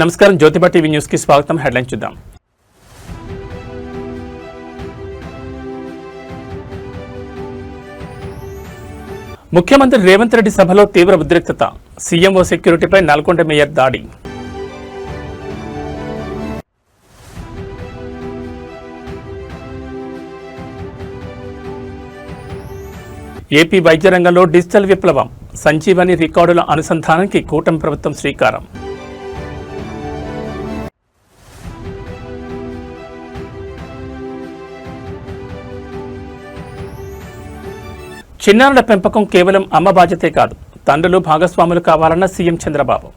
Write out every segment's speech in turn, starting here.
నమస్కారం Jyotiba TV news కి స్వాగతం. హెడ్లైన్స్ చూద్దాం. ముఖ్యమంత్రి రేవంత్ రెడ్డి సభలో తీవ్ర ఉద్రిక్తత. సీఎంఓ సెక్యూరిటీపై నల్గొండ మేయర్ దాడి. ఏపీ వైద్య రంగంలో డిజిటల్ విప్లవం. సంజీవని రికార్డుల అనుసంధానానికి కూటమి ప్రభుత్వం శ్రీకారం. చిన్నారుల పెంపకం కేవలం అమ్మ బాధ్యతే కాదు, తండ్రులు భాగస్వాములు కావాలన్న సీఎం చంద్రబాబు.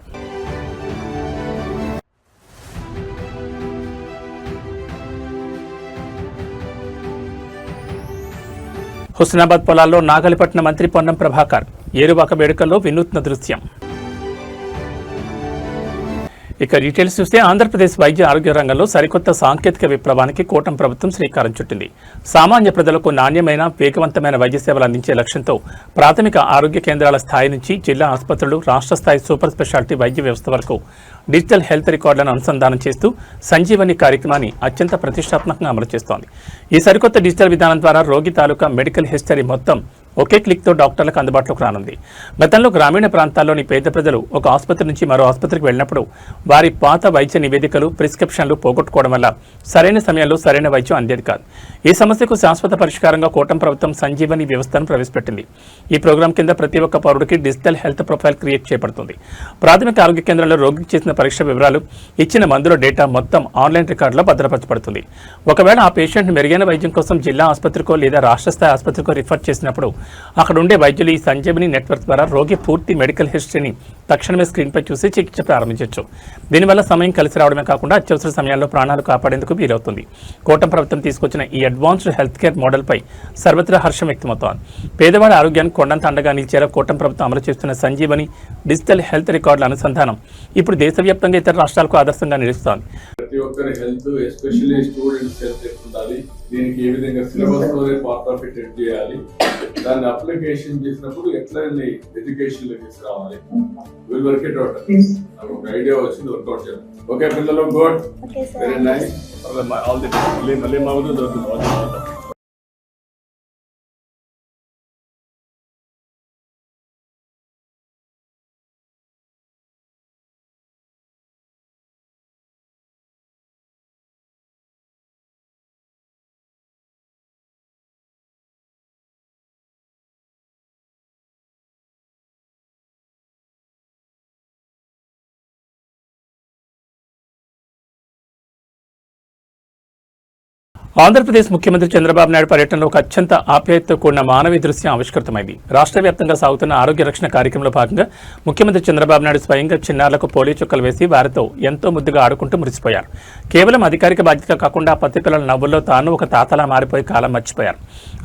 హుస్నాబాద్ పొలాల్లో నాగలిపట్నం మంత్రి పొన్నం ప్రభాకర్. ఏరువాక వేడుకల్లో వినూత్న దృశ్యం. ఇక డీటెయిల్స్ చూస్తే ఆంధ్రప్రదేశ్ వైద్య ఆరోగ్య రంగంలో సరికొత్త సాంకేతిక విప్లవానికి కూటమి ప్రభుత్వం శ్రీకారం చుట్టింది. సామాన్య ప్రజలకు నాణ్యమైన, వేగవంతమైన వైద్య సేవలు అందించే లక్ష్యంతో ప్రాథమిక ఆరోగ్య కేంద్రాల స్థాయి నుంచి జిల్లా ఆసుపత్రులు, రాష్ట్ర స్థాయి సూపర్ స్పెషాలిటీ వైద్య వ్యవస్థ వరకు డిజిటల్ హెల్త్ రికార్డులను అనుసంధానం చేస్తూ సంజీవని కార్యక్రమాన్ని అత్యంత ప్రతిష్టాత్మకంగా అమలు చేస్తోంది. ఈ సరికొత్త డిజిటల్ విధానం ద్వారా రోగి తాలూకా మెడికల్ హిస్టరీ మొత్తం ఒకే క్లిక్తో డాక్టర్లకు అందుబాటులోకి రానుంది. గతంలో గ్రామీణ ప్రాంతాల్లోని పేద ప్రజలు ఒక ఆసుపత్రి నుంచి మరో ఆసుపత్రికి వెళ్ళినప్పుడు వారి పాత వైద్య నివేదికలు, ప్రిస్క్రిప్షన్లు పోగొట్టుకోవడం వల్ల సరైన సమయంలో సరైన వైద్యం అందేది కాదు. ఈ సమస్యకు శాశ్వత పరిష్కారంగా కూటమి ప్రభుత్వం సంజీవని వ్యవస్థను ప్రవేశపెట్టింది. ఈ ప్రోగ్రాం కింద ప్రతి ఒక్క పౌరుడికి డిజిటల్ హెల్త్ ప్రొఫైల్ క్రియేట్ చేయబడుతుంది. ప్రాథమిక ఆరోగ్య కేంద్రంలో రోగికి చేసిన పరీక్ష వివరాలు, ఇచ్చిన మందుల డేటా మొత్తం ఆన్లైన్ రికార్డులో భద్రపరచబడుతుంది. ఒకవేళ ఆ పేషెంట్ మెరుగైన వైద్యం కోసం జిల్లా ఆసుపత్రికో లేదా రాష్ట్ర స్థాయి ఆసుపత్రికో రిఫర్ చేసినప్పుడు అక్కడ ఉండే వైద్యులు ఈ సంజీవని నెట్వర్క్ ద్వారా రోగి పూర్తి మెడికల్ హిస్టరీని తక్షణమే స్క్రీన్పై చూసి చికిత్స ప్రారంభించవచ్చు. దీనివల్ల సమయం కలిసి రావడమే కాకుండా అత్యవసర సమయాల్లో ప్రాణాలు కాపాడేందుకు వీలవుతుంది. కూటమి ప్రభుత్వం తీసుకొచ్చిన ఈ అడ్వాన్స్డ్ హెల్త్ కేర్ మోడల్పై సర్వత్రా హర్షం వ్యక్తమవుతోంది. పేదవాడి ఆరోగ్యానికి కొండంత అండగా నిలిచేలా కూటమి ప్రభుత్వం అమలు చేస్తున్న సంజీవని డిజిటల్ హెల్త్ రికార్డుల అనుసంధానం ఇప్పుడు దేశవ్యాప్తంగా ఇతర రాష్ట్రాలకు ఆదర్శంగా నిలుస్తోంది. ప్రతి ఒక్కరి హెల్త్, ఎస్పెషల్లీ స్టూడెంట్స్ హెల్త్ ఉండాలి. దీనికి ఏ విధంగా సిలబస్ లోనే పార్ట్ ఆఫ్ ఇట్ చేయాలి, దాన్ని అప్లికేషన్ చేసినప్పుడు ఎట్లా ఎడ్యుకేషన్ లో తీసుకురావాలి, విల్ వర్క్ ఇట్ అవుట్. నాకు ఒక ఐడియా వచ్చింది, వర్కౌట్ చేయాలి. ఓకే పిల్లలు, good, very nice, all the best. మళ్ళీ మా ఊరు దొరుకుతుంది. ఆంధ్రప్రదేశ్ ముఖ్యమంత్రి చంద్రబాబు నాయుడు పర్యటనలో ఒక అత్యంత ఆప్యాయతతో కూడిన మానవీయ దృశ్యం ఆవిష్కృతమైంది. రాష్ట్ర వ్యాప్తంగా సాగుతున్న ఆరోగ్య రక్షణ కార్యక్రమంలో భాగంగా ముఖ్యమంత్రి చంద్రబాబు నాయుడు స్వయంగా చిన్నారులకు పోలియో చుక్కలు వేసి వారితో ఎంతో ముద్దుగా ఆడుకుంటూ మురిసిపోయారు. కేవలం అధికారిక బాధ్యత కాకుండా పత్తి పిల్లల నవ్వుల్లో తాను ఒక తాతలా మారిపోయి కాలం మర్చిపోయారు.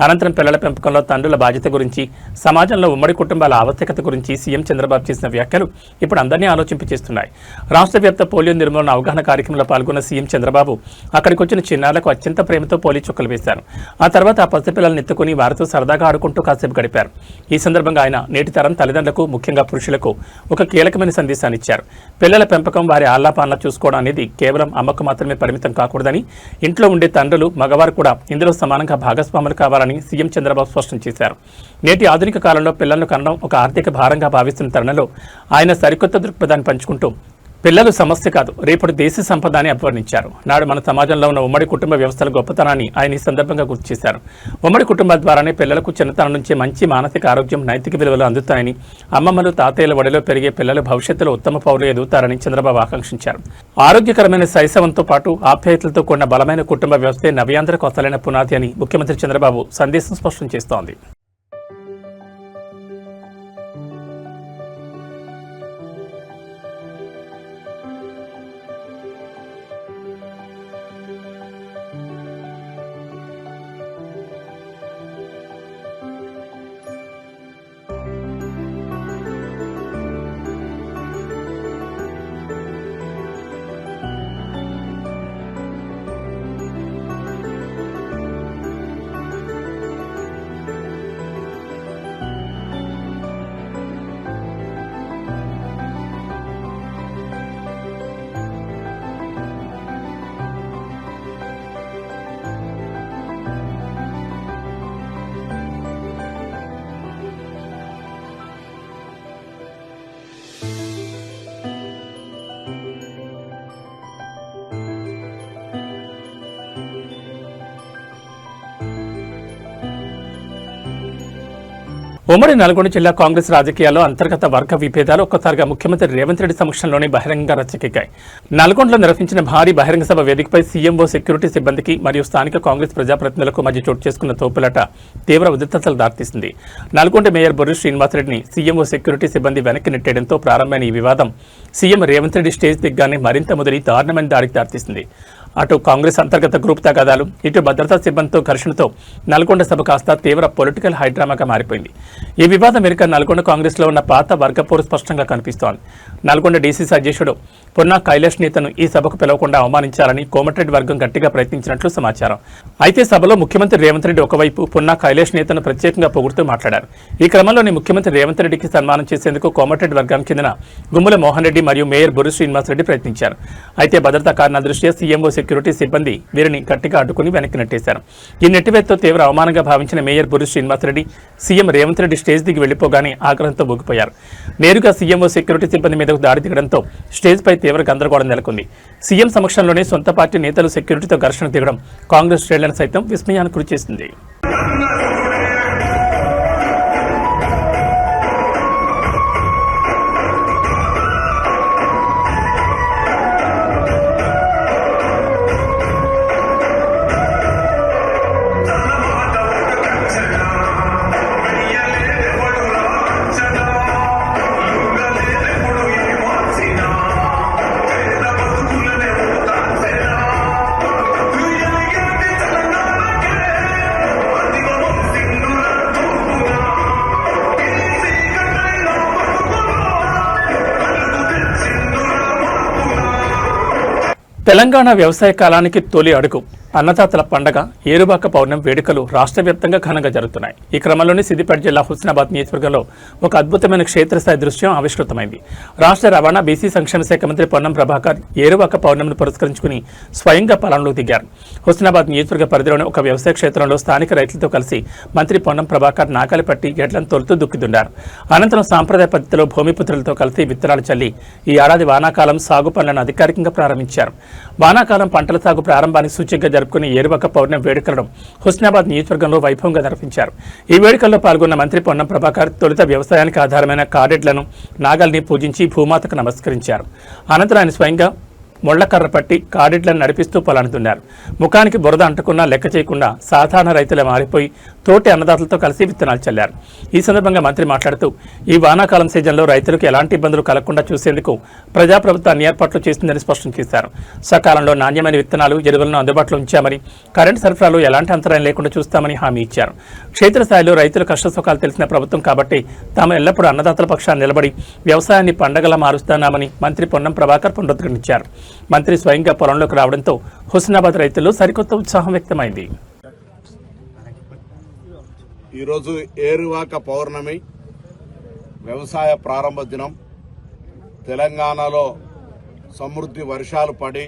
అనంతరం పిల్లల పెంపకంలో తండ్రుల బాధ్యత గురించి, సమాజంలో ఉమ్మడి కుటుంబాల ఆవశ్యకత గురించి సీఎం చంద్రబాబు చేసిన వ్యాఖ్యలు ఇప్పుడు అందరినీ ఆలోచింపచేస్తున్నాయి. రాష్ట్ర వ్యాప్త పోలియో నిర్మూలన అవగాహన కార్యక్రమంలో పాల్గొన్న సీఎం చంద్రబాబు అక్కడికి వచ్చిన చిన్నారులకు అత్యంత ప్రేమతో పోలియో చుక్కలు వేశారు. ఆ తర్వాత ఆ పసిపిల్లలను ఎత్తుకుని వారితో సరదాగా ఆడుకుంటూ కాసేపు గడిపారు. ఈ సందర్భంగా ఆయన నేటి తరం తల్లిదండ్రులకు, ముఖ్యంగా పురుషులకు ఒక కీలకమైన సందేశాన్ని ఇచ్చారు. పిల్లల పెంపకం, వారి ఆల్లాపాలన చూసుకోవడం అనేది కేవలం అమ్మకు మాత్రమే పరిమితం కాకూడదని, ఇంట్లో ఉండే తండ్రులు, మగవారు కూడా ఇందులో సమానంగా భాగస్వాములు కావాలని సీఎం చంద్రబాబు స్పష్టం చేశారు. నేటి ఆధునిక కాలంలో పిల్లలను కనడం ఒక ఆర్థిక భారంగా భావిస్తున్న తరుణంలో ఆయన సరికొత్త దృక్పథాన్ని పంచుకుంటూ పిల్లలు సమస్య కాదు, రేపటి దేశ సంపద అని అభివర్ణించారు. నాడు మన సమాజంలో ఉన్న ఉమ్మడి కుటుంబ వ్యవస్థల గొప్పతనాన్ని ఆయన ఈ సందర్భంగా గుర్తు చేశారు. ఉమ్మడి కుటుంబాల ద్వారానే పిల్లలకు చిన్నతనం నుంచే మంచి మానసిక ఆరోగ్యం, నైతిక విలువలు అందుతాయని, అమ్మమ్మలు, తాతయ్యల ఒడిలో పెరిగే పిల్లలు భవిష్యత్తులో ఉత్తమ పౌరులు ఎదుగుతారని చంద్రబాబు ఆకాంక్షించారు. ఆరోగ్యకరమైన శైశవంతో పాటు ఆప్యాయతలతో కూడిన బలమైన కుటుంబ వ్యవస్థే నవ్యాంధ్రకు అసలైన పునాది అని ముఖ్యమంత్రి చంద్రబాబు సందేశం స్పష్టం చేస్తోంది. ఉమ్మడి నల్గొండ జిల్లా కాంగ్రెస్ రాజకీయాల్లో అంతర్గత వర్గ విభేదాలు ఒక్కసారిగా ముఖ్యమంత్రి రేవంత్ రెడ్డి సమక్షంలోనే బహిరంగంగా రచ్చకెక్కాయి. నల్గొండలో నిర్వహించిన భారీ బహిరంగ సభ వేదికపై సీఎంఓ సెక్యూరిటీ సిబ్బందికి మరియు స్థానిక కాంగ్రెస్ ప్రజాప్రతినిధులకు మధ్య చోటు చేసుకున్న తోపులాట తీవ్ర ఉద్రిక్తతలకు దారితీసింది. నల్గొండ మేయర్ బొర్రి శ్రీనివాసరెడ్డిని సీఎంఓ సెక్యూరిటీ సిబ్బంది వెనక్కి నెట్టేయడంతో ప్రారంభమైన ఈ వివాదం సీఎం రేవంత్ రెడ్డి స్టేజ్ దిగ్గానే మరింత ముదిరి దారుణమైన దాడికి దారితీసింది. అటు కాంగ్రెస్ అంతర్గత గ్రూప్ తగాదాలు, ఇటు భద్రతా సిబ్బందితో ఘర్షణతో నల్గొండ సభ కాస్త తీవ్ర పొలిటికల్ హైడ్రామాగా మారిపోయింది. ఈ వివాదం వెనుక నల్గొండ కాంగ్రెస్ లో ఉన్న పాత వర్గపోరు స్పష్టంగా కనిపిస్తోంది. నల్గొండ డీసీసీ అధ్యక్షుడు పొన్నా కైలాష్ నేతను ఈ సభకు పిలవకుండా అవమానించాలని కోమటిరెడ్డి వర్గం గట్టిగా ప్రయత్నించినట్లు సమాచారం. అయితే సభలో ముఖ్యమంత్రి రేవంత్ రెడ్డి ఒకవైపు పొన్నా కైలాష్ నేతను ప్రత్యేకంగా పొగుడుతూ మాట్లాడారు. ఈ క్రమంలోనే ముఖ్యమంత్రి రేవంత్ రెడ్డికి సన్మానం చేసేందుకు కోమటిరెడ్డి వర్గానికి చెందిన గుమ్మల మోహన్ రెడ్డి మరియు మేయర్ బొర్రి శ్రీనివాసరెడ్డి ప్రయత్నించారు. అయితే భద్రతా కారణాల దృష్ట్యా సీఎంఓ సెక్యూరిటీ సిబ్బంది వీరిని గట్టిగా అడ్డుకుని వెనక్కి నెట్టేశారు. ఈ నెట్టివేతతో తీవ్ర అవమానంగా భావించిన mayor Borri Srinivasa Reddy CM Revanth Reddy stage దిగి వెళ్లిపోగానే ఆగ్రహంతో ఊగిపోయారు. నేరుగా సీఎంఓ సెక్యూరిటీ సిబ్బంది మీదకు దాడి దిగడంతో స్టేజ్ పై తీవ్ర గందరగోళం నెలకొంది. సీఎం సమక్షంలోనే సొంత పార్టీ నేతలు సెక్యూరిటీతో ఘర్షణ దిగడం కాంగ్రెస్ శ్రేణులను సైతం విస్మయానికి గురిచేసింది. తెలంగాణ వ్యవసాయ కాలానికి తొలి అడుగు అన్నదాతల పండగ ఏరువాక పౌర్ణమి వేడుకలు రాష్ట్ర వ్యాప్తంగా ఘనంగా జరుగుతున్నాయి. ఈ క్రమంలోనే సిద్దిపేట జిల్లా హుస్నాబాద్ నియోజకవర్గంలో ఒక అద్భుతమైన క్షేత్రస్థాయి దృశ్యం ఆవిష్కృతమైంది. రాష్ట్ర రవాణా బీసీ సంక్షేమ శాఖ మంత్రి పొన్నం ప్రభాకర్ ఏరువాక పౌర్ణమిని పురస్కరించుకుని స్వయంగా పొలంలో దిగారు. హుస్నాబాద్ నియోజకవర్గ పరిధిలోని ఒక వ్యవసాయ క్షేత్రంలో స్థానిక రైతులతో కలిసి మంత్రి పొన్నం ప్రభాకర్ నాగలి పట్టి గేట్లను తొలుతూ దుక్కిదున్నారు. అనంతరం సాంప్రదాయ పద్ధతిలో భూమిపుత్రులతో కలిసి విత్తనాలు చల్లి ఈ ఏడాది వానాకాలం సాగు పనులను అధికారికంగా ప్రారంభించారు. వానాకాలం పంటల సాగు ప్రారంభానికి సూచికగా జరుపుకునే ఏరువాక పౌర్ణమి వేడుకలను హుస్నాబాద్ నియోజకవర్గంలో వైభవంగా నిర్వహించారు. ఈ వేడుకల్లో పాల్గొన్న మంత్రి పొన్నం ప్రభాకర్ తొలుత వ్యవసాయానికి ఆధారమైన కాడెడ్లను నాగల్ని పూజించి భూమాతకు నమస్కరించారు. అనంతరం ఆయన స్వయంగా మొళ్లకర్ర పట్టి కాడెడ్లను నడిపిస్తూ పొలానుతున్నారు. ముఖానికి బురద అంటకున్నా లెక్క చేయకుండా సాధారణ రైతులే మారిపోయి తోటి అన్నదాతలతో కలిసి విత్తనాలు చల్లారు. ఈ సందర్భంగా మంత్రి మాట్లాడుతూ ఈ వానాకాలం సీజన్లో రైతులకు ఎలాంటి ఇబ్బందులు కలగకుండా చూసేందుకు ప్రజాప్రభుత్వం అన్ని ఏర్పాట్లు చేస్తుందని స్పష్టం చేశారు. సకాలంలో నాణ్యమైన విత్తనాలు, ఎరువులను అందుబాటులో ఉంచామని, కరెంటు సరఫరాలో ఎలాంటి అంతరాయం లేకుండా చూస్తామని హామీ ఇచ్చారు. క్షేత్రస్థాయిలో రైతుల కష్టసుఖాలు తెలిసిన ప్రభుత్వం కాబట్టి తాము ఎల్లప్పుడూ అన్నదాతల పక్షాన్ని నిలబడి వ్యవసాయాన్ని పండగలా మారుస్తున్నామని మంత్రి పొన్నం ప్రభాకర్ పునరుద్ధరించారు. మంత్రి స్వయంగా పొలంలోకి రావడంతో హుస్నాబాద్ రైతుల్లో సరికొత్త ఉత్సాహం వ్యక్తమైంది. ఈరోజు ఏరువాక పౌర్ణమి వ్యవసాయ ప్రారంభ దినం. తెలంగాణలో సమృద్ధి వర్షాలు పడి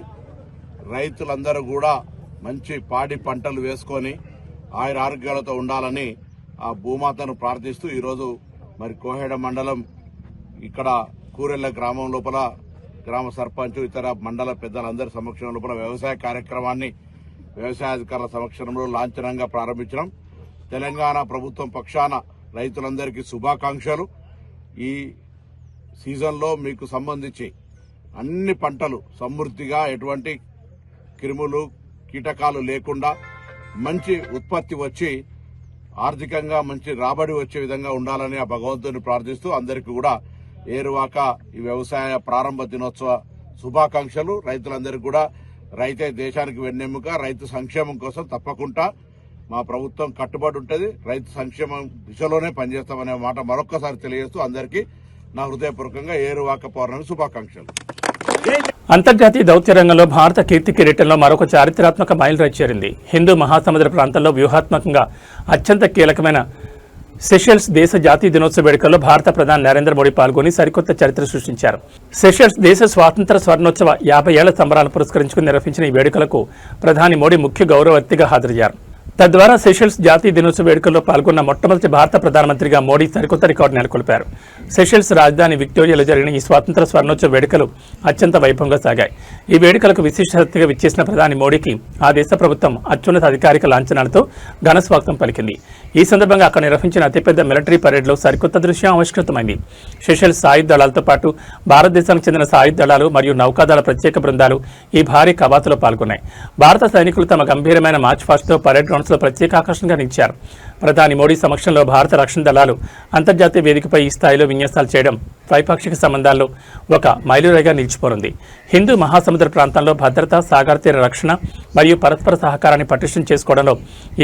రైతులందరూ కూడా మంచి పాడి పంటలు వేసుకొని ఆయురారోగ్యాలతో ఉండాలని ఆ భూమాతను ప్రార్థిస్తూ ఈరోజు మరి కోహెడ మండలం ఇక్కడ కూరెళ్ల గ్రామం లోపల గ్రామ సర్పంచ్ ఇతర మండల పెద్దలందరి సమక్షం లోపల వ్యవసాయ కార్యక్రమాన్ని వ్యవసాయాధికారుల సమక్షంలో లాంఛనంగా ప్రారంభించడం. తెలంగాణ ప్రభుత్వం పక్షాన రైతులందరికీ శుభాకాంక్షలు. ఈ సీజన్లో మీకు సంబంధించి అన్ని పంటలు సమృద్ధిగా ఎటువంటి క్రిములు కీటకాలు లేకుండా మంచి ఉత్పత్తి వచ్చి ఆర్థికంగా మంచి రాబడి వచ్చే విధంగా ఉండాలని ఆ భగవంతుని ప్రార్థిస్తూ అందరికీ కూడా ఏరువాక ఈ వ్యవసాయ ప్రారంభ దినోత్సవ శుభాకాంక్షలు. రైతులందరికీ కూడా రైతే దేశానికి వెన్నెముక. రైతు సంక్షేమం కోసం తప్పకుండా మా ప్రభుత్వం కట్టుబడి ఉంటుంది. రైతు సంక్షేమం దిశలోనే పనిచేస్తామనే మాట మరొక్కసారి తెలియజేస్తూ అందరికీ నా హృదయపూర్వకంగా ఏరువాక పౌర్ణమి శుభాకాంక్షలు. అంతర్జాతీయ దౌత్య రంగంలో భారత కీర్తి కిరీటంలో మరొక చారిత్రాత్మక మైలురాయి చేరింది. హిందూ మహాసముద్ర ప్రాంతంలో వ్యూహాత్మకంగా అత్యంత కీలకమైన సెషెల్స్ దేశ జాతీయ దినోత్సవ వేడుకల్లో భారత ప్రధాని నరేంద్ర మోడీ పాల్గొని సరికొత్త చరిత్ర సృష్టించారు. సెషెల్స్ దేశ స్వాతంత్ర స్వర్ణోత్సవ 50 ఏళ్ల సంబరాలను పురస్కరించుకుని నిర్వహించిన ఈ వేడుకలకు ప్రధాని మోడీ ముఖ్య గౌరవ అతిథిగా హాజరయ్యారు. తద్వారా సెషెల్స్ జాతీయ దినోత్సవ వేడుకల్లో పాల్గొన్న మొట్టమొదటి భారత ప్రధానమంత్రిగా మోడీ సరికొత్త రికార్డు నెలకొల్పారు. సెషెల్స్ రాజధాని విక్టోరియాలో జరిగిన ఈ స్వాతంత్ర స్వర్ణోత్సవ వేడుకలు అత్యంత వైభవంగా సాగాయి. ఈ వేడుకలకు విశిష్ట అతిథిగా విచ్చేసిన ప్రధాని మోడీకి ఆ దేశ ప్రభుత్వం అత్యున్నత అధికారిక లాంఛనాలతో ఘన స్వాగతం పలికింది. ఈ సందర్భంగా అక్కడ నిర్వహించిన అతిపెద్ద మిలిటరీ పరేడ్లో సరికొత్త దృశ్యం ఆవిష్కృతమైంది. సెషెల్స్ సాయుధ దళాలతో పాటు భారతదేశానికి చెందిన సాయుధ దళాలు మరియు నౌకాదళ ప్రత్యేక బృందాలు ఈ భారీ కవాతులో పాల్గొన్నాయి. భారత సైనికులు తమ గంభీరమైన మార్చ్ ఫాస్ట్తో పరేడ్ గ్రౌండ్స్లో ప్రత్యేక ఆకర్షణగా నిలిచారు. ప్రధాని మోడీ సమక్షంలో భారత రక్షణ దళాలు అంతర్జాతీయ వేదికపై ఈ స్థాయిలో విన్యాసాలు చేయడం ద్వైపాక్షిక సంబంధాల్లో ఒక మైలురాయిగా నిలిచిపోనుంది. హిందూ మహాసముద్ర ప్రాంతంలో భద్రత, సాగర తీర రక్షణ మరియు పరస్పర సహకారాన్ని పటిష్టం చేసుకోవడంలో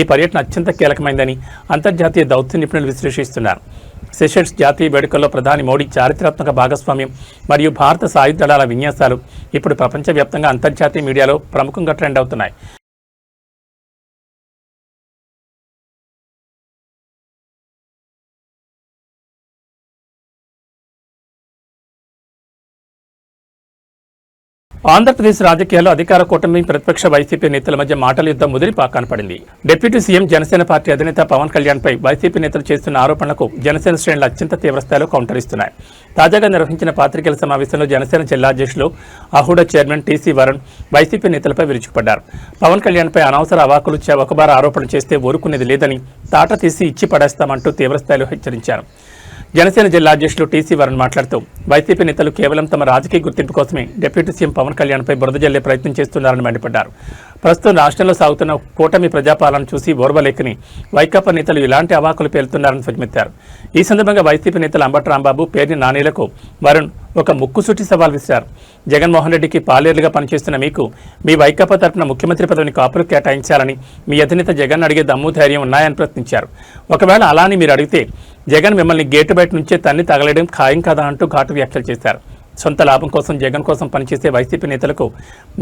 ఈ పర్యటన అత్యంత కీలకమైందని అంతర్జాతీయ దౌత్య నిపుణులు విశ్లేషిస్తున్నారు. సెషెల్స్ జాతీయ వేడుకల్లో ప్రధాని మోడీ చారిత్రాత్మక భాగస్వామ్యం మరియు భారత సాయుధ దళాల విన్యాసాలు ఇప్పుడు ప్రపంచవ్యాప్తంగా అంతర్జాతీయ మీడియాలో ప్రముఖంగా ట్రెండ్ అవుతున్నాయి. ఆంధ్రప్రదేశ్ రాజకీయాల్లో అధికార కూటమి ప్రతిపక్ష వైసీపీ నేతల మధ్య మాటల యుద్ధం ముదిరి పాకాన పడింది. డిప్యూటీ సీఎం జనసేన పార్టీ అధినేత పవన్ కళ్యాణ్పై వైసీపీ నేతలు చేస్తున్న ఆరోపణలకు జనసేన శ్రేణులు అత్యంత తీవ్రస్థాయిలో కౌంటర్ ఇస్తున్నాయి. తాజాగా నిర్వహించిన పాత్రికేయుల సమావేశంలో జనసేన జిల్లా అధ్యక్షులు అహూడా చైర్మన్ టీసీ వరుణ్ వైసీపీ నేతలపై విరుచుకుపడ్డారు. పవన్ కళ్యాణ్పై అనవసర అవాకులు ఒకబార ఆరోపణలు చేస్తే ఊరుకునేది లేదని తాట తీసి ఇచ్చి పడేస్తామంటూ తీవ్రస్థాయిలో హెచ్చరించారు. జనసేన జిల్లా అధ్యక్షులు టీసీ వరుణ్ మాట్లాడుతూ వైసీపీ నేతలు కేవలం తమ రాజకీయ గుర్తింపు కోసమే డిప్యూటీ సీఎం పవన్ కళ్యాణ్పై బురద జల్లే ప్రయత్నం చేస్తున్నారని మండిపడ్డారు. ప్రస్తుతం రాష్ట్రంలో సాగుతున్న కూటమి ప్రజాపాలన చూసి ఓర్వలేకని వైకాపా నేతలు ఇలాంటి అవాకులు పేలుతున్నారని ధ్వజమెత్తారు. ఈ సందర్భంగా వైసీపీ నేతలు అంబటి రాంబాబు, పేర్ని నానీలకు వరుణ్ ఒక ముక్కుసూటి సవాల్ విసిరారు. జగన్మోహన్ రెడ్డికి పాలేరులుగా పనిచేస్తున్న మీకు మీ వైకాపా తరపున ముఖ్యమంత్రి పదవిని కాపులు కేటాయించాలని మీ అధినేత జగన్ అడిగే దమ్ము ధైర్యం ఉన్నాయని ప్రశ్నించారు. ఒకవేళ అలాని మీరు అడిగితే జగన్ మిమ్మల్ని గేటు బయట నుంచే తన్ని తగలడం ఖాయం కదా అంటూ ఘాటు వ్యాఖ్యలు చేశారు. సొంత లాభం కోసం జగన్ కోసం పనిచేసే వైసీపీ నేతలకు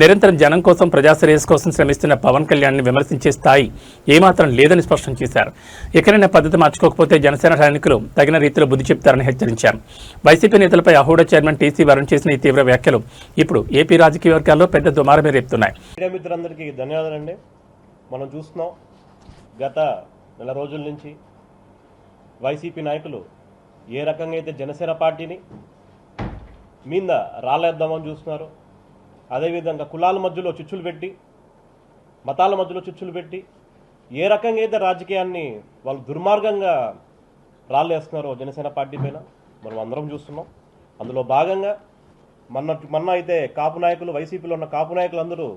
నిరంతరం జనం కోసం ప్రజాశ్రేయస్ కోసం శ్రమిస్తున్న పవన్ కళ్యాణ్ని విమర్శించే స్థాయి ఏమాత్రం లేదని స్పష్టం చేశారు. ఎక్కడైనా పద్ధతి మార్చుకోకపోతే జనసేన సైనికులు తగిన రీతిలో బుద్ధి చెప్తారని హెచ్చరించారు. వైసీపీ నేతలపై అహూడా చైర్మన్ టీసీ వరుణ్ చేసిన ఈ తీవ్ర వ్యాఖ్యలు ఇప్పుడు ఏపీ రాజకీయ వర్గాల్లో పెద్ద దుమారమే రేపుతున్నాయి. మిత్రులందరికీ ధన్యవాదాలండి. మనం చూస్తున్నాం గత నెల రోజుల నుంచి వైసీపీ నాయకులు ఏ రకంగా అయితే జనసేన పార్టీని మీద రాలేద్దామని చూస్తున్నారు. అదేవిధంగా కులాల మధ్యలో చిచ్చులు పెట్టి, మతాల మధ్యలో చిచ్చులు పెట్టి ఏ రకంగా అయితే రాజకీయాన్ని వాళ్ళు దుర్మార్గంగా రాళ్ళేస్తున్నారో జనసేన పార్టీ పైన మనం అందరం చూస్తున్నాం. అందులో భాగంగా మొన్న అయితే కాపు నాయకులు, వైసీపీలో ఉన్న కాపు నాయకులు అందరూ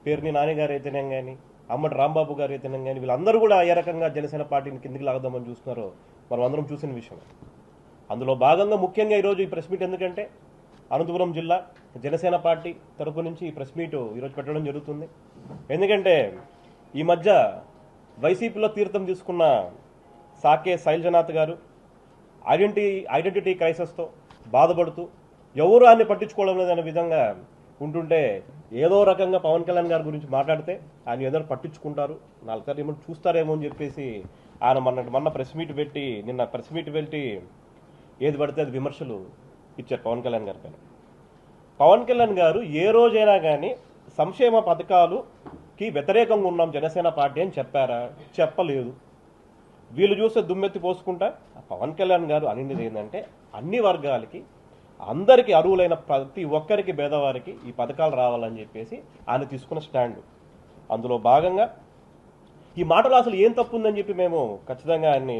పేర్ని నాని గారు అయితేనే కానీ, అంబటి రాంబాబు గారు అయితేనే కానీ వీళ్ళందరూ కూడా ఏ రకంగా జనసేన పార్టీని కిందికి లాగదామని చూస్తున్నారో మనం అందరం చూసిన విషయం. అందులో భాగంగా ముఖ్యంగా ఈరోజు ఈ ప్రెస్ మీట్ ఎందుకంటే అనంతపురం జిల్లా జనసేన పార్టీ తరపు నుంచి ఈ ప్రెస్ మీట్ ఈరోజు పెట్టడం జరుగుతుంది. ఎందుకంటే ఈ మధ్య వైసీపీలో తీర్థం తీసుకున్న సాకే శైలజనాథ్ గారు ఐడెంటిటీ క్రైసిస్తో బాధపడుతూ ఎవరు ఆయన్ని పట్టించుకోవడం లేదనే విధంగా ఉంటుంటే ఏదో రకంగా పవన్ కళ్యాణ్ గారి గురించి మాట్లాడితే ఆయన ఏదో పట్టించుకుంటారు, 4 సార్లు ఏమో చూస్తారేమో అని చెప్పేసి ఆయన మొన్న ప్రెస్ మీట్ పెట్టి నిన్న ప్రెస్ మీట్ పెట్టి ఏది పడితే అది విమర్శలు ఇచ్చారు పవన్ కళ్యాణ్ గారి పైన. పవన్ కళ్యాణ్ గారు ఏ రోజైనా కానీ సంక్షేమ పథకాలుకి వ్యతిరేకంగా ఉన్నాం జనసేన పార్టీ అని చెప్పారా? చెప్పలేదు. వీళ్ళు చూస్తే దుమ్మెత్తి పోసుకుంటా పవన్ కళ్యాణ్ గారు అనేది ఏంటంటే అన్ని వర్గాలకి అందరికీ అర్హులైన ప్రతి ఒక్కరికి పేదవారికి ఈ పథకాలు రావాలని చెప్పేసి ఆయన తీసుకున్న స్టాండ్. అందులో భాగంగా ఈ మాటలు అసలు ఏం తప్పు ఉందని చెప్పి మేము ఖచ్చితంగా ఆయన్ని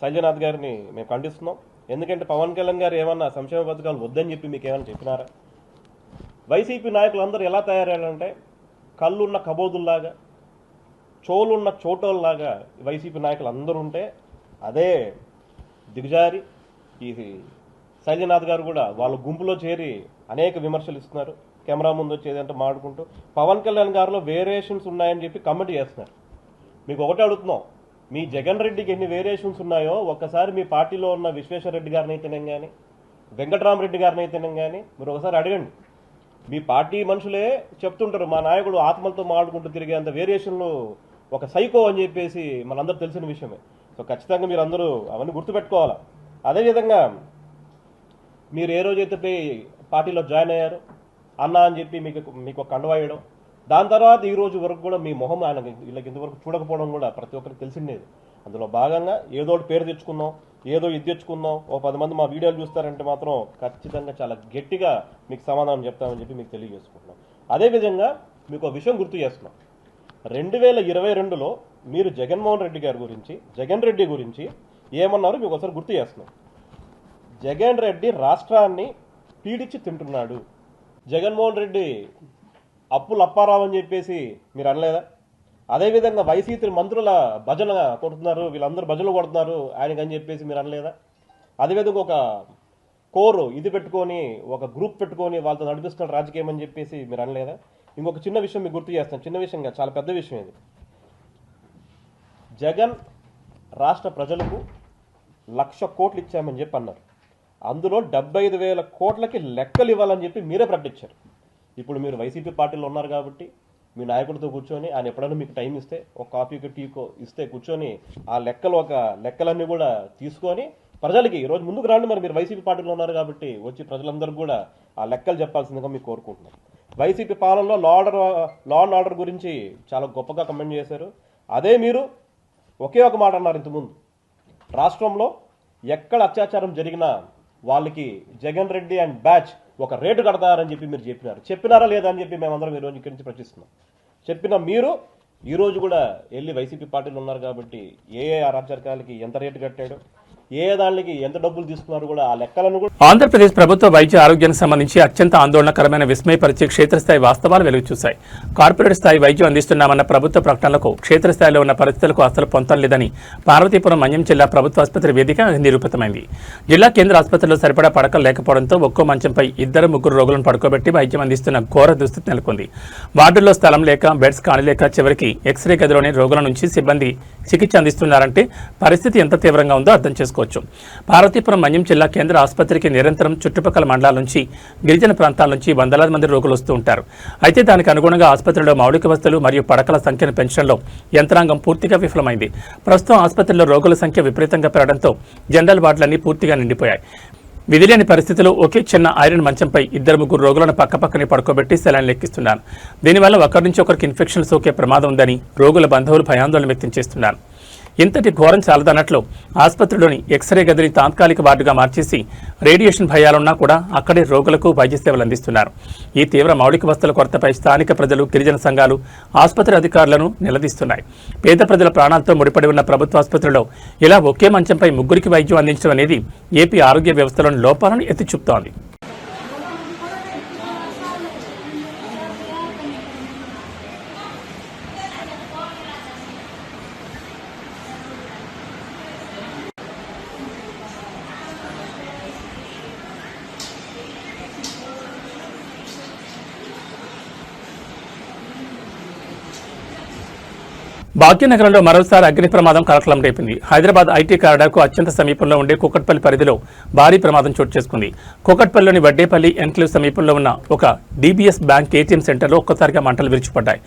శైలజనాథ్ గారిని మేము ఖండిస్తున్నాం. ఎందుకంటే పవన్ కళ్యాణ్ గారు ఏమన్నా సంక్షేమ పథకాలు వద్దని చెప్పి మీకు ఏమైనా చెప్పినారా? వైసీపీ నాయకులు అందరూ ఎలా తయారయ్యారంటే కళ్ళున్న కబోదుల్లాగా, చోలున్న చోటోల్లాగా వైసీపీ నాయకులు అందరూ ఉంటే అదే దిగజారి ఈ శైలజనాథ్ గారు కూడా వాళ్ళ గుంపులో చేరి అనేక విమర్శలు ఇస్తున్నారు. కెమెరా ముందు వచ్చేదంటే మాడుకుంటూ పవన్ కళ్యాణ్ గారిలో వేరియేషన్స్ ఉన్నాయని చెప్పి కమెంట్ చేస్తున్నారు. మీకు ఒకటే అడుగుతున్నాం, మీ జగన్ రెడ్డికి ఎన్ని వేరియేషన్స్ ఉన్నాయో ఒక్కసారి మీ పార్టీలో ఉన్న విశ్వేశ్వర రెడ్డి గారిని అయితేనే కానీ, వెంకటరామరెడ్డి గారిని అయితేనే కానీ మీరు ఒకసారి అడగండి. మీ పార్టీ మనుషులే చెప్తుంటారు మా నాయకుడు ఆత్మలతో మాడుకుంటూ తిరిగేంత వేరియేషన్లు ఒక సైకో అని చెప్పేసి మనందరూ తెలిసిన విషయమే. సో ఖచ్చితంగా మీరు అందరూ అవన్నీ గుర్తుపెట్టుకోవాలి. అదేవిధంగా మీరు ఏ రోజైతే పార్టీలో జాయిన్ అయ్యారో అన్న అని చెప్పి మీకు ఒక కండువా వేయడం, దాని తర్వాత ఈ రోజు వరకు కూడా మీ మొహం ఆయన వీళ్ళకి ఇంతవరకు చూడకపోవడం కూడా ప్రతి ఒక్కరికి తెలిసిండేది. అందులో భాగంగా ఏదో ఒకటి పేరు తెచ్చుకుందాం, ఏదో ఇది తెచ్చుకుందాం, ఓ 10 మంది మా వీడియోలు చూస్తారంటే మాత్రం ఖచ్చితంగా చాలా గట్టిగా మీకు సమాధానం చెప్తామని చెప్పి మీకు తెలియజేసుకుంటున్నాం. అదేవిధంగా మీకు ఒక విషయం గుర్తు చేస్తున్నాం. 2022లో మీరు జగన్మోహన్ రెడ్డి గారి గురించి, జగన్ రెడ్డి గురించి ఏమన్నారు మీకు ఒకసారి గుర్తు చేస్తున్నాం. జగన్ రెడ్డి రాష్ట్రాన్ని పీడించి తింటున్నాడు. జగన్మోహన్ రెడ్డి అప్పులు అప్పారావు అని చెప్పేసి మీరు అనలేదా? అదేవిధంగా వైసీపీ మంత్రుల భజన కొడుతున్నారు, వీళ్ళందరూ భజనలు కొడుతున్నారు ఆయనకి అని చెప్పేసి మీరు అనలేదా? అదేవిధంగా ఒక కోరు ఇది పెట్టుకొని, ఒక గ్రూప్ పెట్టుకొని వాళ్ళతో నడిపిస్తున్న రాజకీయం అని చెప్పేసి మీరు అనలేదా? ఇంకొక చిన్న విషయం మీకు గుర్తు చేస్తాను, చిన్న విషయంగా చాలా పెద్ద విషయం ఇది. జగన్ రాష్ట్ర ప్రజలకు 1,00,000 కోట్లు ఇచ్చామని చెప్పి అన్నారు. అందులో 75,000 కోట్లకి లెక్కలు ఇవ్వాలని చెప్పి మీరే ప్రకటించారు. ఇప్పుడు మీరు వైసీపీ పార్టీలో ఉన్నారు కాబట్టి మీ నాయకుడితో కూర్చొని ఆయన ఎప్పుడైనా మీకు టైం ఇస్తే ఒక కాఫీకో టీకో ఇస్తే కూర్చొని ఆ లెక్కలన్నీ కూడా తీసుకొని ప్రజలకి ఈరోజు ముందుకు రాండి. మరి మీరు వైసీపీ పార్టీలో ఉన్నారు కాబట్టి వచ్చి ప్రజలందరూ కూడా ఆ లెక్కలు చెప్పాల్సిందిగా మీకు కోరుకుంటున్నాను. వైసీపీ పాలనలో లా అండ్ ఆర్డర్ గురించి చాలా గొప్పగా కమెంట్ చేశారు. అదే మీరు ఒకే ఒక మాట అన్నారు ఇంతకుముందు, రాష్ట్రంలో ఎక్కడ అత్యాచారం జరిగినా వాళ్ళకి జగన్ రెడ్డి అండ్ బ్యాచ్ ఒక రేటు కడతారని చెప్పి మీరు చెప్పినారా లేదా అని చెప్పి మేమందరం ఈరోజు ఇక్కడి నుంచి ప్రశ్నిస్తున్నాం. చెప్పిన మీరు ఈరోజు కూడా వెళ్ళి వైసీపీ పార్టీలు ఉన్నారు కాబట్టి ఏ అరాచకాలకి ఎంత రేటు కట్టాడు, ఏ దానికి ఎంత డబ్బులు తీసుకున్నారు కూడా ఆ లెక్కలను కూడా. ఆంధ్రప్రదేశ్ ప్రభుత్వ వైద్య ఆరోగ్యానికి సంబంధించి అత్యంత ఆందోళనకరమైన విస్మయపరిచే క్షేత్రస్థాయి వాస్తవాలు వెలుగు చూశాయి. కార్పొరేట్ స్థాయి వైద్యం అందిస్తున్నామన్న ప్రభుత్వ ప్రకటనలకు క్షేత్రస్థాయిలో ఉన్న పరిస్థితులకు అసలు పొంతం లేదని పార్వతీపురం మన్యం జిల్లా ప్రభుత్వ ఆసుపత్రి వేదిక నిరూపితమైంది. జిల్లా కేంద్ర ఆసుపత్రిలో సరిపడా పడకలు లేకపోవడంతో ఒక్కో మంచంపై 2-3 రోగులను పడుకోబెట్టి వైద్యం అందిస్తున్న ఘోర దుస్థితి నెలకొంది. వార్డుల్లో స్థలం లేక, బెడ్స్ కానిలేక చివరికి ఎక్స్రే గదిలోని రోగుల నుంచి సిబ్బంది చికిత్స అందిస్తున్నారంటే పరిస్థితి ఎంత తీవ్రంగా ఉందో అర్థం చేసుకోవచ్చు. పార్వతీపురం మన్యం జిల్లా కేంద్ర ఆసుపత్రికి నిరంతరం చుట్టుపక్కల మండలాల నుంచి, గిరిజన ప్రాంతాల నుంచి వందలాది మంది రోగులు వస్తూ ఉంటారు. అయితే దానికి అనుగుణంగా ఆసుపత్రిలో మౌలిక వసతులు మరియు పడకల సంఖ్యను పెంచడంలో యంత్రాంగం పూర్తిగా విఫలమైంది. ప్రస్తుతం ఆసుపత్రిలో రోగుల సంఖ్య విపరీతంగా పెరగడంతో జనరల్ వార్డులన్నీ పూర్తిగా నిండిపోయాయి. విధిలేని పరిస్థితిలో ఒకే చిన్న ఐరన్ మంచంపై 2-3 రోగులను పక్కపక్కనే పడుకోబెట్టి సెలైన్ లెక్కిస్తున్నారు. దీనివల్ల ఒకరి నుంచి ఒకరికి ఇన్ఫెక్షన్ సోకే ప్రమాదం ఉందని రోగుల బంధువులు భయాందోళన వ్యక్తం చేస్తున్నారు. ఇంతటి ఘోరం చాలదన్నట్లు ఆసుపత్రిలోని ఎక్స్రే గదిని తాత్కాలిక వార్డుగా మార్చేసి రేడియేషన్ భయాలున్నా కూడా అక్కడే రోగులకు వైద్య సేవలు అందిస్తున్నారు. ఈ తీవ్ర మౌలిక వసతుల కొరతపై స్థానిక ప్రజలు, గిరిజన సంఘాలు ఆసుపత్రి అధికారులను నిలదీస్తున్నాయి. పేద ప్రజల ప్రాణాలతో ముడిపడి ఉన్న ప్రభుత్వ ఆసుపత్రిలో ఇలా ఒకే మంచంపై 3కి వైద్యం అందించడం అనేది ఏపీ ఆరోగ్య వ్యవస్థలోని లోపాలను ఎత్తి చూపుతోంది. భాగ్యనగరంలో మరోసారి అగ్ని ప్రమాదం కలకలం రేపింది. హైదరాబాద్ ఐటీ కారిడార్కు అత్యంత సమీపంలో ఉండే కూకట్పల్లి పరిధిలో భారీ ప్రమాదం చోటు చేసుకుంది. కూకట్పల్లిలోని వడ్డేపల్లి ఎన్క్లేవ్ సమీపంలో ఉన్న ఒక డీబీఎస్ బ్యాంక్ ఏటీఎం సెంటర్లో ఒక్కసారిగా మంటలు విరుచుపడ్డాయి.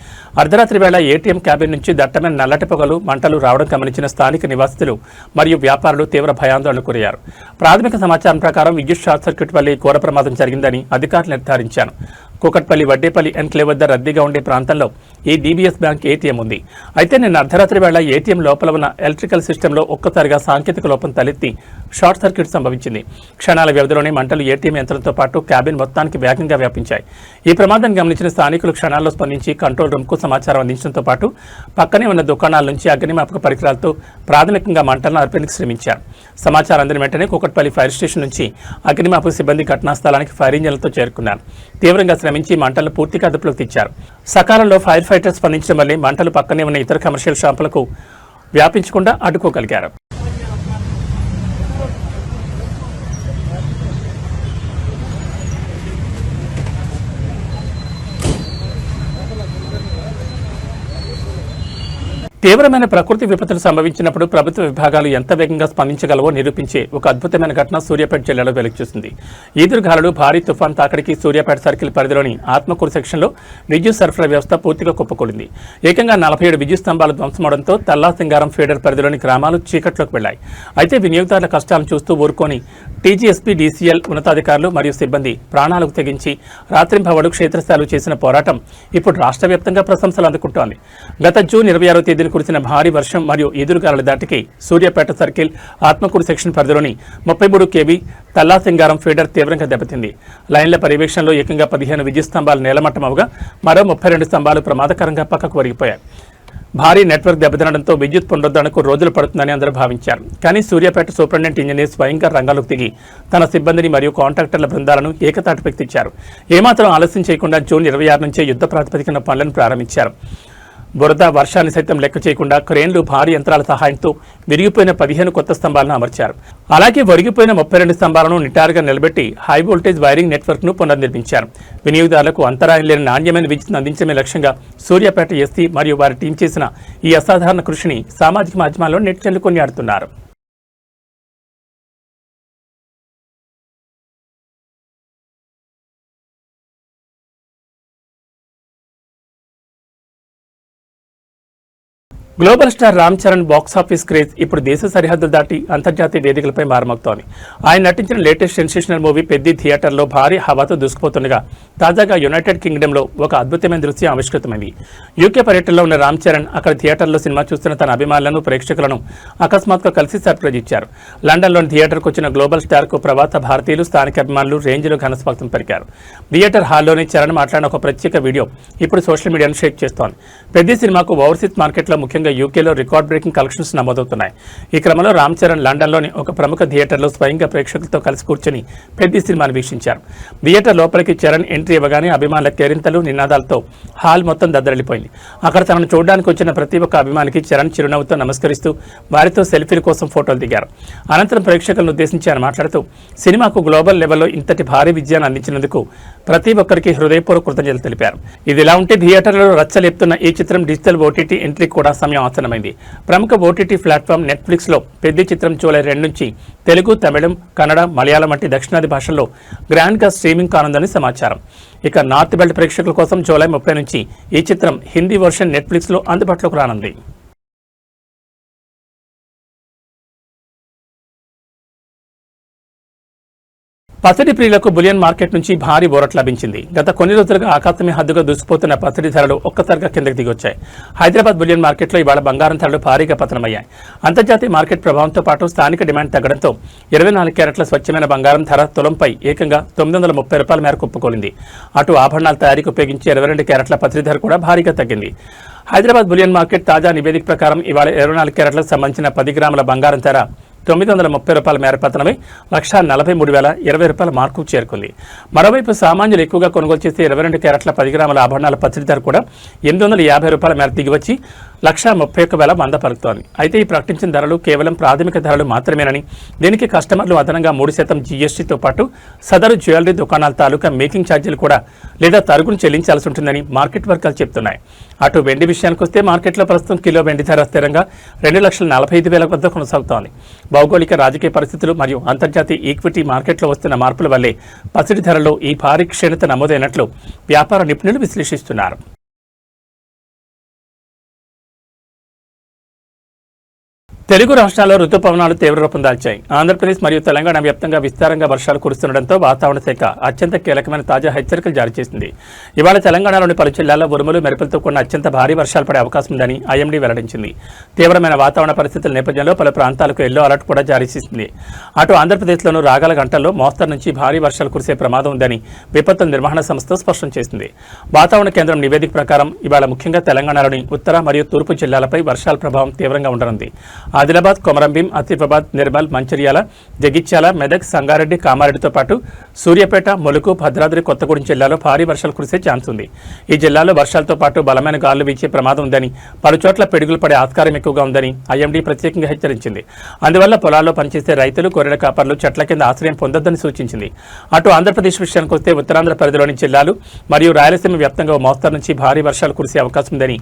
అర్ధరాత్రి వేళ ఏటీఎం క్యాబిన్ నుంచి దట్టమైన నల్లటి పొగలు, మంటలు రావడం గమనించిన స్థానిక నివాసితులు మరియు వ్యాపారులు తీవ్ర భయాందోళనకు గురయ్యారు. ప్రాథమిక సమాచారం ప్రకారం విద్యుత్ షార్ట్ సర్క్యూట్ వల్ల ఘోర ప్రమాదం జరిగిందని అధికారులు నిర్ధారించారు. కూకట్పల్లి వడ్డేపల్లి ఎన్క్లేవ్ వద్ద రద్దీగా ఉండే ప్రాంతంలో ఈ డీబీఎస్ బ్యాంక్ ఏటీఎం ఉంది. అయితే నిన్న అర్ధరాత్రి వేళ ఏటీఎం లోపల ఉన్న ఎలక్ట్రికల్ సిస్టంలో ఒక్కసారిగా సాంకేతిక లోపం తలెత్తి షార్ట్ సర్క్యూట్ సంభవించింది. క్షణాల వ్యవధిలోనే మంటలు ఏటీఎం యంత్రంతో పాటు క్యాబిన్ మొత్తానికి వేగంగా వ్యాపించాయి. ఈ ప్రమాదాన్ని గమనించిన స్థానికులు క్షణాల్లో స్పందించి కంట్రోల్ రూమ్కు సమాచారం అందించడంతో పాటు పక్కనే ఉన్న దుకాణాల నుంచి అగ్నిమాపక పరికరాలతో ప్రాథమికంగా మంటలను అర్పేందుకు శ్రమించారు. సమాచారం అందిన వెంటనే కూకట్పల్లి ఫైర్ స్టేషన్ నుంచి అగ్నిమాపక సిబ్బంది ఘటనా స్థలానికి ఫైర్ ఇంజన్లతో చేరుకున్నారు. తీవ్రంగా శ్రమించి మంటలను పూర్తిగా అదుపులోకి తెచ్చారు. సకాలంలో ఫైర్ ఫైటర్స్ స్పందించడం వల్లే మంటలు పక్కనే ఉన్న ఇతర కమర్షియల్ షాపులకు వ్యాపించకుండా అడ్డుకోగలిగారు. తీవ్రమైన ప్రకృతి విపత్తులు సంభవించినప్పుడు ప్రభుత్వ విభాగాలు ఎంత వేగంగా స్పందించగలవో నిరూపించే ఒక అద్భుతమైన ఘటన సూర్యాపేట జిల్లాలో వెలుగుచూసింది. ఈదురుగాలులు, భారీ తుఫాన్ తాకిడికి సూర్యాపేట సర్కిల్ పరిధిలోని ఆత్మకూరు సెక్షన్లో విద్యుత్ సరఫరా వ్యవస్థ పూర్తిగా కుప్పకూలింది. ఏకంగా 47 విద్యుత్ స్తంభాలు ధ్వంసమవడంతో తల్లాసింగారం ఫీడర్ పరిధిలోని గ్రామాలు చీకట్లోకి వెళ్లాయి. అయితే వినియోగదారుల కష్టాలను చూస్తూ ఊరుకొని టీజీఎస్పీ, డీసీఎల్ ఉన్నతాధికారులు మరియు సిబ్బంది ప్రాణాలకు తెగించి రాత్రింబవళ్లు క్షేత్రస్థాయిలో చేసిన పోరాటం ఇప్పుడు రాష్ట్ర వ్యాప్తంగా ప్రశంసలు అందుకుంటోంది. గత జూన్ 26వ తేదీన కురిసిన భారీ వర్షం మరియు ఎదురుగాలుల దాటికి సూర్యాపేట సర్కిల్ ఆత్మకూరు సెక్షన్ పరిధిలోని 33 kV తల్లాసింగారం ఫీడర్ తీవ్రంగా దెబ్బతింది. లైన్ల పర్యవేక్షణలో ఏకంగా 15 విద్యుత్ స్తంభాలు నేలమట్టమవగా మరో 32 స్తంభాలు ప్రమాదకరంగా పక్కకు ఒరిగిపోయాయి. భారీ నెట్వర్క్ దెబ్బతినడంతో విద్యుత్ పునరుద్ధరణకు రోజులు పడుతుందని అందరూ భావించారు. కానీ సూర్యాపేట సూపరింటెండెంట్ ఇంజనీర్ స్వయంగా రంగంలోకి దిగి తన సిబ్బందిని మరియు కాంట్రాక్టర్ల బృందాలను ఏకతాటిపైకి తెచ్చారు. ఏమాత్రం ఆలస్యం చేయకుండా జూన్ 26 నుంచే యుద్ధ ప్రాతిపదికన పనులను ప్రారంభించారు. బురద వర్షాన్ని సైతం లెక్క చేయకుండా క్రేన్లు భారీ యంత్రాల సహాయంతో విరిగిపోయిన 15 కొత్త స్తంభాలను అమర్చారు. అలాగే ఒరిగిపోయిన 32 స్తంభాలను నిటారుగా నిలబెట్టి హై వోల్టేజ్ వైరింగ్ నెట్వర్క్ ను పునర్నిర్మించారు. వినియోగదారులకు అంతరాయం లేని నాణ్యమైన విద్యుత్తును అందించడమే లక్ష్యంగా సూర్యాపేట ఎస్సీ మరియు వారి టీం చేసిన ఈ అసాధారణ కృషిని సామాజిక మాధ్యమాల్లో నెటిజన్లు కొనియాడుతున్నారు. Global star Ram Charan box office craze ఇప్పుడు దేశ సరిహద్దులు దాటి అంతర్జాతీయ వేదికలపై మారుమోగుతోంది. ఆయన నటించిన లేటెస్ట్ సెన్సేషనల్ మూవీ పెద్ది థియేటర్లో భారీ హవాతో దూసుకుపోతుండగా తాజాగా యునైటెడ్ కింగ్డమ్లో ఒక అద్భుతమైన దృశ్యం ఆవిష్కృతమైంది. యూకే పర్యటనలో ఉన్న రామ్ చరణ్ అక్కడ థియేటర్లో సినిమా చూస్తున్న తన అభిమానులను ప్రేక్షకులను అకస్మాత్తుగా కలిసి సర్ప్రైజ్ ఇచ్చారు. లండన్లోని థియేటర్కు వచ్చిన గ్లోబల్ స్టార్కు ప్రవాస భారతీయులు స్థానిక అభిమానులు రేంజ్లో ఘనస్వాగతం పలికారు. థియేటర్ హాల్లోని చరణ్ మాట్లాడిన ఒక ప్రత్యేక వీడియో ఇప్పుడు సోషల్ మీడియాను షేక్ చేస్తోంది. పెద్ది సినిమాకు ఓవర్సీస్ మార్కెట్లో ముఖ్యంగా యూకేలో రికార్డ్ బ్రేకింగ్ కలెక్షన్స్ నమోదవుతున్నాయి. ఈ క్రమంలో రామ్ చరణ్ లండన్లోని ఒక ప్రముఖ థియేటర్లో స్వయంగా ప్రేక్షకులతో కలిసి కూర్చొని పెద్ది సినిమాను వీక్షించారు. థియేటర్ లోపలికి చరణ్ ఎంట్రీ ఇవ్వగానే అభిమానుల కేరింతలు నినాదాలతో హాల్ మొత్తం దద్దరిల్లిపోయింది. అక్కడ తనను చూడడానికి వచ్చిన ప్రతి ఒక్క అభిమానికి చరణ్ చిరునవ్వుతో నమస్కరిస్తూ వారితో సెల్ఫీల కోసం ఫోటోలు దిగారు. అనంతరం ప్రేక్షకులను ఉద్దేశించి ఆయన మాట్లాడుతూ సినిమాకు గ్లోబల్ లెవెల్లో ఇంతటి భారీ విజయాన్ని అందించినందుకు ప్రతి ఒక్కరికి హృదయపూర్వక కృతజ్ఞతలు తెలిపారు. ఇదిలా ఉంటే థియేటర్లలో రచ్చలేపుతున్న ఈ చిత్రం డిజిటల్ ఓటీటీ ఎంట్రీ కూడా సమయం ఆసన్నమైంది. ప్రముఖ ఓటీటీ ప్లాట్ఫామ్ నెట్ఫ్లిక్స్లో పెద్ద చిత్రం జూలై 2 నుంచి తెలుగు, తమిళం, కన్నడ, మలయాళం వంటి దక్షిణాది భాషల్లో గ్రాండ్గా స్ట్రీమింగ్ కానుందని సమాచారం. ఇక నార్త్ బెల్ట్ ప్రేక్షకుల కోసం జూలై 30 నుంచి ఈ చిత్రం హిందీ వర్షన్ నెట్ఫ్లిక్స్లో అందుబాటులోకి రానుంది. పసిడి ప్రియులకు బులియన్ మార్కెట్ నుంచి భారీ ఊరట లభించింది. గత కొన్ని రోజులుగా ఆకాశమే హద్దుగా దూసుకుపోతున్న పసిడి ధరలు ఒక్కసారిగా కిందకి దిగొచ్చాయి. హైదరాబాద్ బులియన్ మార్కెట్లో ఇవాళ బంగారం ధరలు భారీగా పతనమయ్యాయి. అంతర్జాతీయ మార్కెట్ ప్రభావంతో పాటు స్థానిక డిమాండ్ తగ్గడంతో 24 క్యారెట్ల స్వచ్ఛమైన బంగారం ధర తులంపై ఏకంగా 930 రూపాయల మేరకు కుప్పకూలింది. అటు ఆభరణాల తయారీకి ఉపయోగించే 22 క్యారెట్ల పసిడి ధర కూడా భారీగా తగ్గింది. హైదరాబాద్ బులియన్ మార్కెట్ తాజా నివేదిక ప్రకారం ఇవాళ 24 క్యారెట్లకు సంబంధించిన 10 గ్రాముల బంగారం ధర 930 రూపాయల మేర పతనమై 1,43,020 రూపాయల మార్కు చేరుకుంది. మరోవైపు సామాన్యులు ఎక్కువగా కొనుగోలు చేసే 22 క్యారెట్ల 10 గ్రాముల ఆభరణాల పసిడి ధర కూడా 850 రూపాయల మేర దిగివచ్చి 1,31,100 పలుకుతోంది. అయితే ఈ ప్రకటించిన ధరలు కేవలం ప్రాథమిక ధరలు మాత్రమేనని, దీనికి కస్టమర్లు అదనంగా 3% జీఎస్టీతో పాటు సదరు జ్యువెలరీ దుకాణాల తాలూకా మేకింగ్ ఛార్జీలు కూడా లేదా తరుగును చెల్లించాల్సి ఉంటుందని మార్కెట్ వర్గాలు చెబుతున్నాయి. అటు వెండి విషయానికి వస్తే మార్కెట్లో ప్రస్తుతం కిలో వెండి ధర స్థిరంగా 2,45,000 వద్ద కొనసాగుతోంది. భౌగోళిక రాజకీయ పరిస్థితులు మరియు అంతర్జాతీయ ఈక్విటీ మార్కెట్లో వస్తున్న మార్పుల వల్లే పసిడి ధరలో ఈ భారీ క్షీణత నమోదైనట్లు వ్యాపార నిపుణులు విశ్లేషిస్తున్నారు. తెలుగు రాష్ట్రాల్లో రుతుపవనాలు తీవ్ర రూపం దాల్చాయి. ఆంధ్రప్రదేశ్ మరియు తెలంగాణ వ్యాప్తంగా విస్తారంగా వర్షాలు కురుస్తుండటంతో వాతావరణ శాఖ అత్యంత కీలకమైన తాజా హెచ్చరికలు జారీ చేసింది. ఇవాళ తెలంగాణలోని పలు జిల్లాల్లో ఉరుములు మెరుపులతో కూడిన అత్యంత భారీ వర్షాలు పడే అవకాశం ఉందని ఐఎండీ వెల్లడించింది. తీవ్రమైన వాతావరణ పరిస్థితుల నేపథ్యంలో పలు ప్రాంతాలకు ఎల్లో అలర్ట్ కూడా జారీ చేసింది. అటు ఆంధ్రప్రదేశ్లోనూ రాగల గంటల్లో మోస్తరు నుంచి భారీ వర్షాలు కురిసే ప్రమాదం ఉందని విపత్తు నిర్వహణ సంస్థ స్పష్టం చేసింది. వాతావరణ కేంద్రం నివేదిక ప్రకారం ఇవాళ ముఖ్యంగా తెలంగాణలోని ఉత్తర మరియు తూర్పు జిల్లాలపై వర్షాల ప్రభావం తీవ్రంగా ఉండనుంది. ఆదిలాబాద్, కొమరంభీం, ఆసిఫాబాద్, నిర్మల్, మంచిర్యాల, జగిత్యాల, మెదక్, సంగారెడ్డి, కామారెడ్డితో పాటు సూర్యాపేట, ములుగు, భద్రాద్రి కొత్తగూడెం జిల్లాలో భారీ వర్షాలు కురిసే ఛాన్స్ ఉంది. ఈ జిల్లాలో వర్షాలతో పాటు బలమైన గాలులు వీచే ప్రమాదం ఉందని, పలుచోట్ల పిడుగులు పడే ఆస్కారం ఎక్కువగా ఉందని ఐఎండీ ప్రత్యేకంగా హెచ్చరించింది. అందువల్ల పొలాల్లో పనిచేసే రైతులు, గొర్రెల కాపర్లు చెట్ల కింద ఆశ్రయం పొందొద్దని సూచించింది. అటు ఆంధ్రప్రదేశ్ విషయానికి వస్తే ఉత్తరాంధ్ర పరిధిలోని జిల్లాలు మరియు రాయలసీమ వ్యాప్తంగా మోస్తరు నుంచి భారీ వర్షాలు కురిసే అవకాశం ఉందని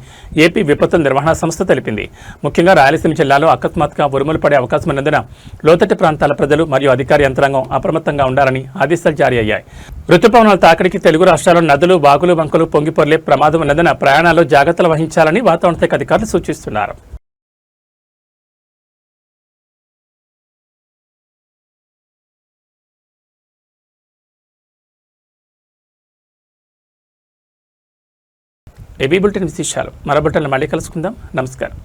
ఏపీ విపత్తు నిర్వహణ సంస్థ తెలిపింది. ముఖ్యంగా రాయలసీమ జిల్లాలో అకస్మాత్తుగా ఉరుములు పడే అవకాశం ఉన్నందున లోతట్టు ప్రాంతాల ప్రజలు మరియు అధికార యంత్రాంగం అప్రమత్తంగా ఉండాలని ఆదేశాలు జారీ అయ్యాయి. రుతుపవనాల తాకిడికి తెలుగు రాష్ట్రాల్లో నదులు, వాగులు, వంకలు పొంగిపొర్లే ప్రమాదం ఉన్నందున ప్రయాణాల్లో జాగ్రత్తలు వహించాలని వాతావరణ శాఖ అధికారులు సూచిస్తున్నారు. ఏబీ బులెటిన్ విశేషాలు మరో బులెటిన్లో మళ్ళీ కలుసుకుందాం. నమస్కారం.